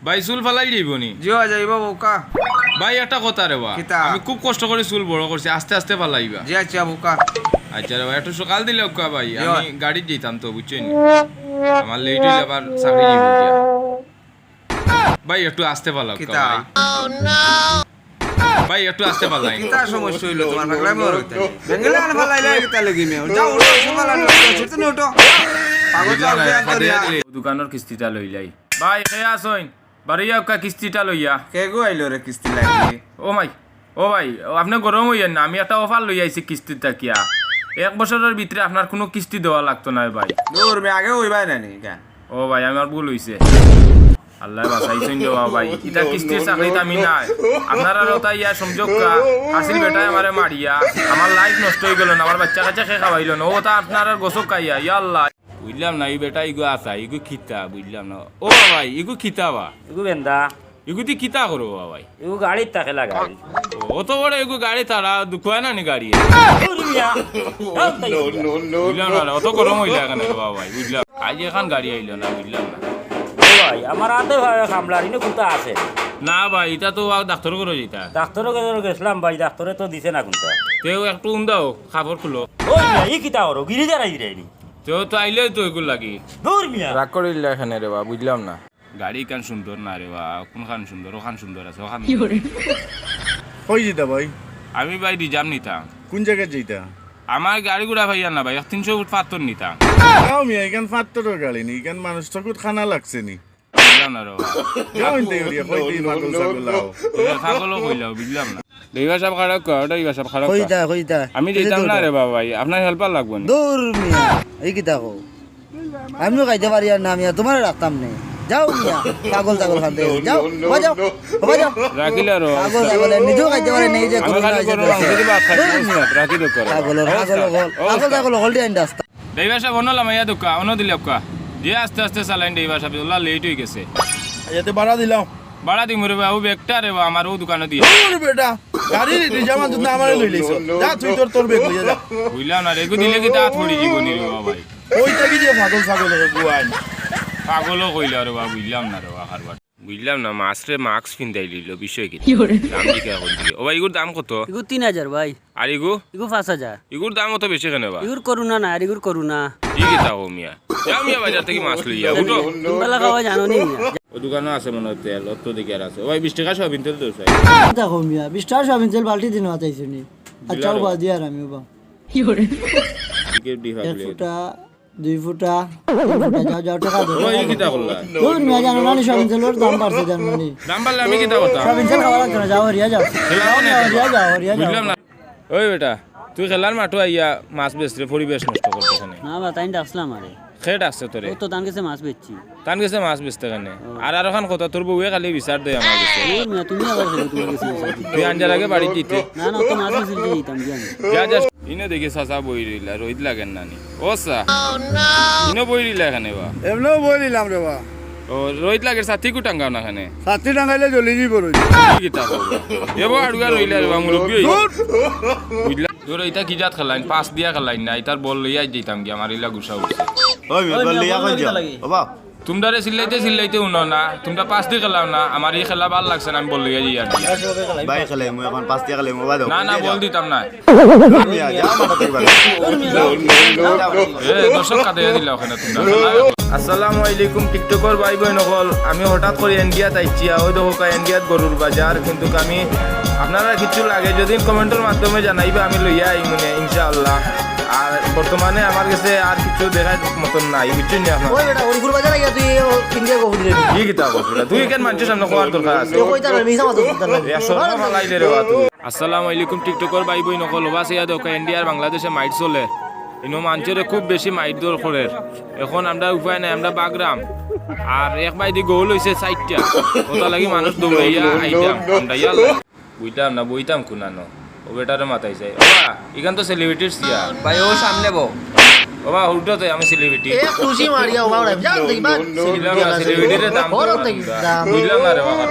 ভাই চুল ফালাই দিব নি? জিও যাইব বোকা। ভাই একটা কথা রে বা, কিতা? আমি খুব কষ্ট করে চুল বড় করছি, আস্তে আস্তে ফালাইবা। জি আচ্ছা বোকা। আচ্ছা রে ভাই, একটু সকাল দিলে কা ভাই, আমি গাড়ি যেতাম তো বুঝছেন, আমার লেট হইলে আবার চাকরি যাব গিয়া। ভাই একটু আস্তে ফালাও কা কিতা? ভাই। ভাই একটু আস্তে ফালাই। কিতা সমস্যা হইলো তোমার পাগলাই মর হইতা? বেঙ্গলে আন ফালাইলে কিতা লাগি মে? যাও উঠো সকালে ছুটতে নি উঠো। পাগল যাও বেয়ান করিয়া। দোকানের কিস্তিটা লইলাই। ভাই কে আসইন? বাড়িয়া কা কিস্তিটা লইয়া। কে গো আইলো রে কিস্তি লাগি? ও ভাই আপনি গরম হইয়েন না, আমি একটা অফার লই আইছি কিস্তিটা কিয়া। 1 বছরের ভিতরে আপনার কোনো কিস্তি দেওয়া লাগতো না ভাই। দূর মে আগে হইবাই না নি কেন? ও ভাই আমার ভুল হইছে, আল্লাহ বাঁচাইছেন দেওয়া ভাই। ইটা কিস্তির চাকরিতে আমি নাই, আপনারা তাই ইয়া সংযোগ হাসিল বেটায় আমারে মারিয়া আমার লাইফ নষ্ট হয়ে গেল না, আমার বাচ্চা কাচ্চা খেয়ে খাওয়াইল না, ও তা আপনার গোসক খাইয়া। ইয়া আল্লাহ, বুঝলাম না এই বেটা ইগো আসা ইগো খিতা, বুঝলাম না। ও ভাই ইগো খিতা বা এগু বেন্দা ইগুতি খিতা করো ভাই? এগু গাড়ির তাকে লাগাই অত বড় এগো গাড়ি তারা দুঃখায় না নি গাড়ি, বুঝলাম না অত গরম হইলা এখানে ভাই, বুঝলাম আজ এখন গাড়ি আইল না, বুঝলাম না ভাই আমার হাতে কামলার ইনো কোনটা আছে না ভাই। এটা তো ডাক্তার করে যেটা ডাক্তারও গেছিলাম ভাই, ডাক্তারে তো দিছে না কোনটা। তেও একটু দাও খাবার খুলো। ওই মিয়া ই কিতা করো গিরি দাঁড়াই গিরাইনি তেও তো আইলে তো এগুলো লাগি দূর মিয়া রাগ করিল এখানে রে বা, বুঝলাম না। গাড়ি কান সুন্দর না রে বা, কোনখান সুন্দর? ওখান সুন্দর আছে, ওখান কই যেতা ভাই? আমি ভাই রিজার্ভ নিতাম। কোন জায়গায় যেতা? আমার গাড়ি গুড়া ভাইয়া না ভাই, 300 ফুট 500 নিতাম। যাও মিয়া, এখান 500 গাড়ি নি, এখান মানুষ তো খুব খানা লাগছে নি। বুঝলাম না রে বা, যাও ইনতে করিয়া কই দিই পাগল ছাগল লাও। ছাগলও কইলাও, বুঝলাম না। ড্রাইভার সাহেব খারাপ কর, ড্রাইভার সাহেব খারাপ কর। কইতা আমি যেতাম না রে বাবা ভাই, আপনার হেল্পার লাগবে না। দূর মিয়া এই কিতা কো আমিও খাইতে পারি আর না মিয়া, তোমার রাখতাম নে। যাও মিয়া পাগল ছাগল খাতে যাও, যাও যাও রাখিলে আর পাগল ছাগল নিজেও খাইতে পারে নেই যে আমি খালি করো যদি ভাত খাই রাখি দো কর। পাগল ছাগল হল দিয়ে রাস্তা। ড্রাইভার সাহেব অনলাম ইয়া দোকা অন দিলে আপকা যে আস্তে আস্তে চালাইন। ড্রাইভার সাহেব ওলা লেট হয়ে গেছে, এতে বাড়া দিলাম। বাড়া দিম রে বাবু, বেগটা রে বা আমার ও দোকানে দিয়ে। ওরে বেটা গাড়ি রিজার্ভ যদি আমারে লই লইছ, যা তুই তোর বেগ লইয়া যা। বুঝলাম না রে, এগু দিলে কি তা থড়ি জীবনী রে বাবা ভাই। ওই থেকে যে পাগল ছাগল গুয়ান পাগলও কইলা রে বা, বুঝলাম না রে বা খারবার। বুঝলাম না, মাছরে মাস্ক পিন্দাই দিল, বিষয় কি দাম দিকে এখন দিলে। ও ভাই এগুর দাম কত? ইগুর 3000 ভাই, আর এগু ইগুর 5000। এগুর দাম কত বেশি কেন বা? ইগুর করুণা না, আর ইগুর করুণা কি কিতা হো মিয়া? যাও মিয়া বাজার থেকে মাছ লইয়া উঠো। তোমরা খাওয়া জানো নি মিয়া? ও দোকানে আছে মনে হচ্ছে, অত দিকে আর আছে। ও ভাই 20 টাকা সয়াবিন তেল দোস ভাই। দেখো মিয়া 20 টাকা সয়াবিন তেল বালতি দিন আতাইছো নি। আচ্ছা বাদ দিয়া আমি বা কে ডিফা এক বলে ফুটা 2 ফুটা 3 ফুটা যাও যাও টাকা দাও। ও এই কিতা করলা? দূর মিয়া জানো না সয়াবিন তেলের দাম বাড়ছে জানো নি। দাম বাড়লে আমি কিতা করতাম? সয়াবিন তেল খাওয়া লাগবে না, যাও হরিয়া যাও হরিয়া যাও। বুঝলাম না। ওই বেটা তুই খেলার মাঠো আইয়া মাছ বেচরে পরিবেশ নষ্ট করতে কেন? না বা তাই ডাকছিলাম আরে, খেট আসছে তোরে, ও তো তান কাছে মাছ বেচছি। তান গেছে মাছ বেচতে কেন? আর ওখান কথা তোর বউয়ে খালি বিচার দেয় আমার কাছে। দূর মিয়া তুমি আবার খেলো তোমার কাছে বিচার দিতে। তুই আনজার আগে বাড়ি দিতে না না, ও তো মাছ বেচতে দিতাম জানি। যা যা ইনে দেখি চাচা বই রইলা, রোহিত লাগেন নানি। ও চা ইনো বই রইলা এখানে বা? এমনও বলিলাম রে বা, ও রোহিত লাগের সাথী কুটাঙ্গাও না এখানে 60 টাকাইলে জ্বলি যাব রই। কি কিতা করবা? এবার আড়ুয়া রইলা রে বা মুরব্বি হই। বুঝলা তোর এটা কি জাত খেলাইন? পাঁচ দিয়া খেলাইন না, এটার বল লইয়া যেতাম কি আমার ইলা গুছা উঠছে। ওই বলিয়া কই যা বাবা। তোমরা সিল্লাইতে উনো না, তোমরা পাঁচ দিয়ে খেলাও না, আমার এই খেলা ভাল লাগছে না, আমি বল লইয়া যাই আর কি। ভাই খেলে মু এখন 5 টাকা খেলে মোবাইল না না বল দিতাম না। মিয়া যা মাথা কইবা। দর্শক কাটে দিলা ওখানে তোমরা। আসসালামু আলাইকুম টিকটকর ভাই বোন সকল, আমি হঠাৎ করে ইন্ডিয়াত আইছি। ওই দেখো ইন্ডিয়াত গরুর বাজার, কিন্তু আমি আপনারা কিছু লাগে যদি কমেন্টের মাধ্যমে জানাইবে আমি লইয়া আই মনে ইনশাআল্লাহ। আর বর্তমানে আমার কাছে আর কিছু দেখার মতন নাই, বুঝছেন না আপনারা? ওই বেটা হরিপুর বাজার আইয়া তুই কিনকে গো দিলে কি কিতাব বলছিস তুই? কেন মানুষের সামনে কোয়ার দরকার আছে? কইতা না মিছা মাতো করতে লাগে। আসসালামু আলাইকুম টিকটকর ভাই বোন সকল, বাসিয়া দোকা ইন্ডিয়ার বাংলাদেশে মাইট চলে, ইনো মানুষের খুব বেশি মাইট দরকার। এখন আমরা উপায় নাই, আমরা বাগরাম আর এক বাইদি গোল হইছে 4টা, ওটা লাগি মানুষ দৌড়াইয়া আইতাম আমরা ইয়াল্লা বুইতাম না বইতাম কুনানো। ও বেটারে মাথায় যায় বাবা, এখান তো সেলিব্রিটির সিয়া ভাই ও সামনে বো। বাবা উল্টো তো আমি সেলিব্রিটি। এ খুশি মারিয়া ওবা যাও দেখবা সেলিব্রিটির দাম বুঝলাম না রে বাবা।